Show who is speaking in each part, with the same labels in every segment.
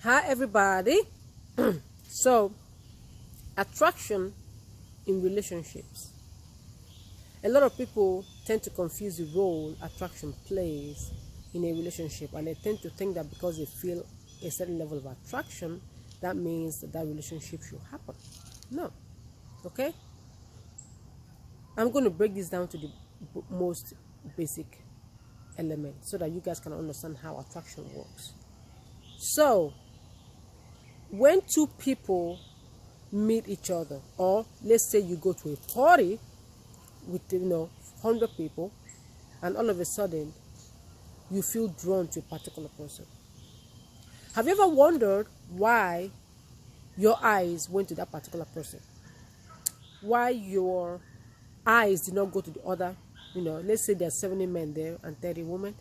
Speaker 1: Hi everybody. So, attraction in relationships. A lot of people tend to confuse the role attraction plays in a relationship, and they tend to think that because they feel a certain level of attraction, that means that relationship should happen. No. Okay? I'm going to break this down to the most basic element so that you guys can understand how attraction works. So, when two people meet each other, or let's say you go to a party with 100 people, and all of a sudden you feel drawn to a particular person. Have you ever wondered why your eyes went to that particular person? Why your eyes did not go to the other? Let's say there's 70 men there and 30 women.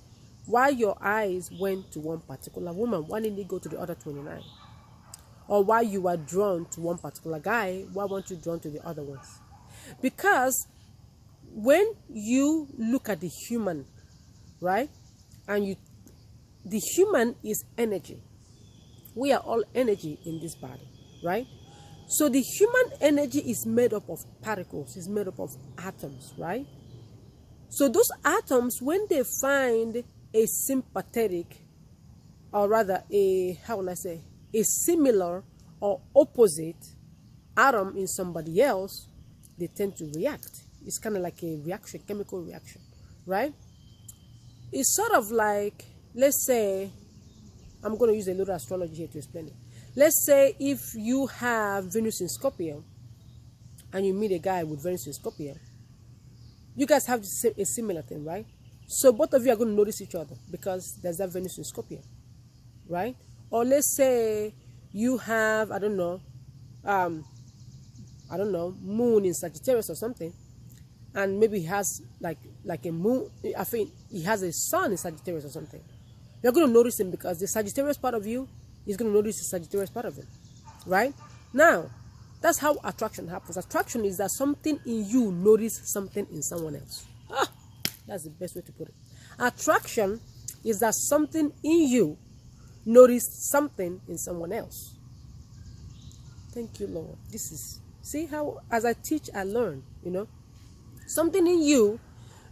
Speaker 1: Why your eyes went to one particular woman? Why didn't they go to the other 29? Or why you were drawn to one particular guy, why weren't you drawn to the other ones? Because when you look at the human, right, and the human is energy. We are all energy in this body, right? So the human energy is made up of particles, is made up of atoms, right? So those atoms, when they find a sympathetic, or rather a similar or opposite atom in somebody else, they tend to react. It's kind of like a reaction, chemical reaction, right? It's sort of like, let's say, I'm going to use a little astrology here to explain it. Let's say if you have Venus in Scorpio and you meet a guy with Venus in Scorpio, you guys have a similar thing, right? So both of you are going to notice each other because there's that Venus in Scorpio, right? Or let's say you have, moon in Sagittarius or something, and maybe he has like a moon, I think he has a sun in Sagittarius or something. You're going to notice him because the Sagittarius part of you is going to notice the Sagittarius part of him, right? Now, that's how attraction happens. Attraction is that something in you notice something in someone else. That's the best way to put it. Attraction is that something in you noticed something in someone else. Thank you, Lord. See how as I teach, I learn, Something in you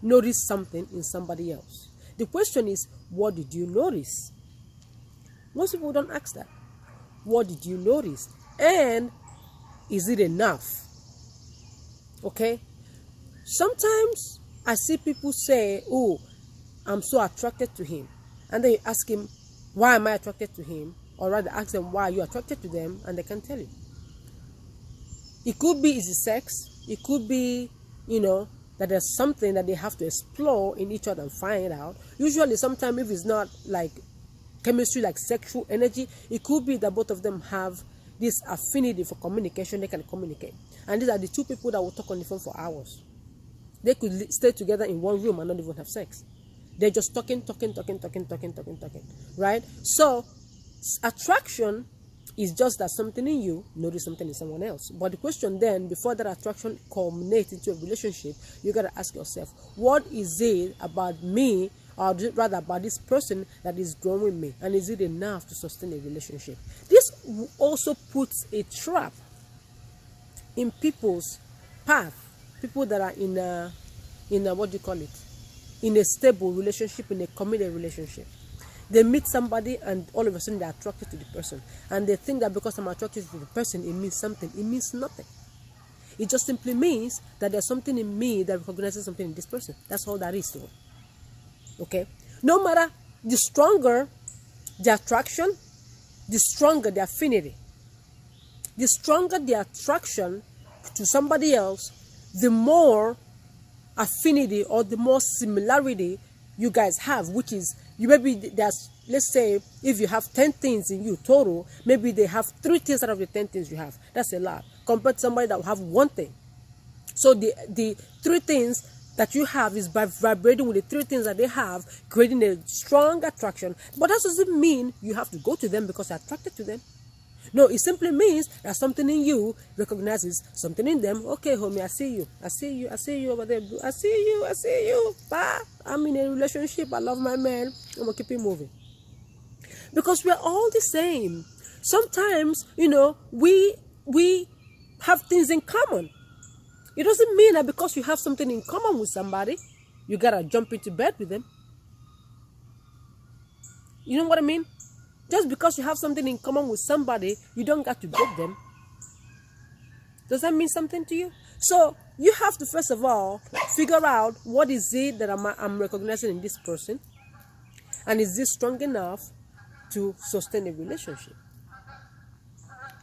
Speaker 1: noticed something in somebody else. The question is, what did you notice? Most people don't ask that. What did you notice? And is it enough? Okay? Sometimes I see people say, oh, I'm so attracted to him. And then you ask him, why am I attracted to him? Or rather ask them, why are you attracted to them? And they can tell you. It could be is it sex. It could be, that there's something that they have to explore in each other and find out. Usually, sometimes if it's not like chemistry, like sexual energy, it could be that both of them have this affinity for communication. They can communicate. And these are the two people that will talk on the phone for hours. They could stay together in one room and not even have sex. They're just talking, right? So, attraction is just that something in you notice something in someone else. But the question then, before that attraction culminates into a relationship, you got to ask yourself, what is it about me, or rather about this person that is drawing me? And is it enough to sustain a relationship? This also puts a trap in people's path. People that are in a in a stable relationship, in a committed relationship. They meet somebody and all of a sudden they're attracted to the person. And they think that because I'm attracted to the person, it means something. It means nothing. It just simply means that there's something in me that recognizes something in this person. That's all that is to it. Okay? No matter the stronger the attraction, the stronger the affinity. The stronger the attraction to somebody else, the more affinity or the more similarity you guys have, which is let's say if you have 10 things in you total, maybe they have 3 things out of the 10 things you have. That's a lot compared to somebody that will have 1 thing. So the 3 things that you have is by vibrating with the 3 things that they have, creating a strong attraction. But that doesn't mean you have to go to them because you're attracted to them. No, it simply means that something in you recognizes something in them. Okay, homie, I see you over there. I see you. Bah, I'm in a relationship. I love my man. I'm going to keep it moving. Because we're all the same. Sometimes, we have things in common. It doesn't mean that because you have something in common with somebody, you gotta jump into bed with them. You know what I mean? Just because you have something in common with somebody, you don't got to date them. Does that mean something to you? So you have to first of all figure out what is it that I'm recognizing in this person, and is this strong enough to sustain a relationship?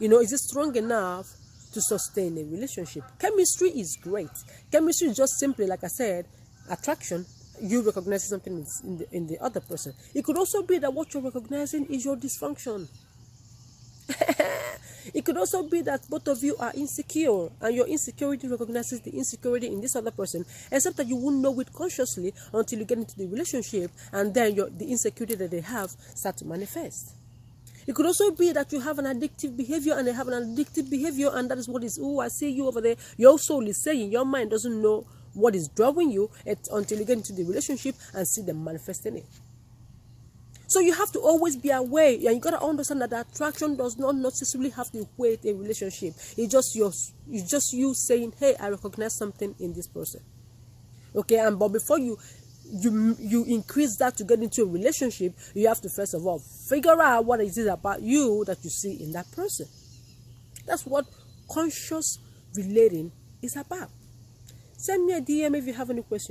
Speaker 1: Is it strong enough to sustain a relationship? Chemistry is great. Chemistry is just simply, like I said, attraction. You recognize something in the other person. It could also be that what you're recognizing is your dysfunction. It could also be that both of you are insecure, and your insecurity recognizes the insecurity in this other person, except that you won't know it consciously until you get into the relationship, and then the insecurity that they have start to manifest. It could also be that you have an addictive behavior and they have an addictive behavior, and that is what is, I see you over there. Your soul is saying, your mind doesn't know what is drawing you until you get into the relationship and see them manifesting it. So you have to always be aware, and you got to understand that the attraction does not necessarily have to equate a relationship. It's just you saying, hey, I recognize something in this person. Okay, but before you increase that to get into a relationship, you have to first of all figure out what is it about you that you see in that person. That's what conscious relating is about. Send me a DM if you have any questions.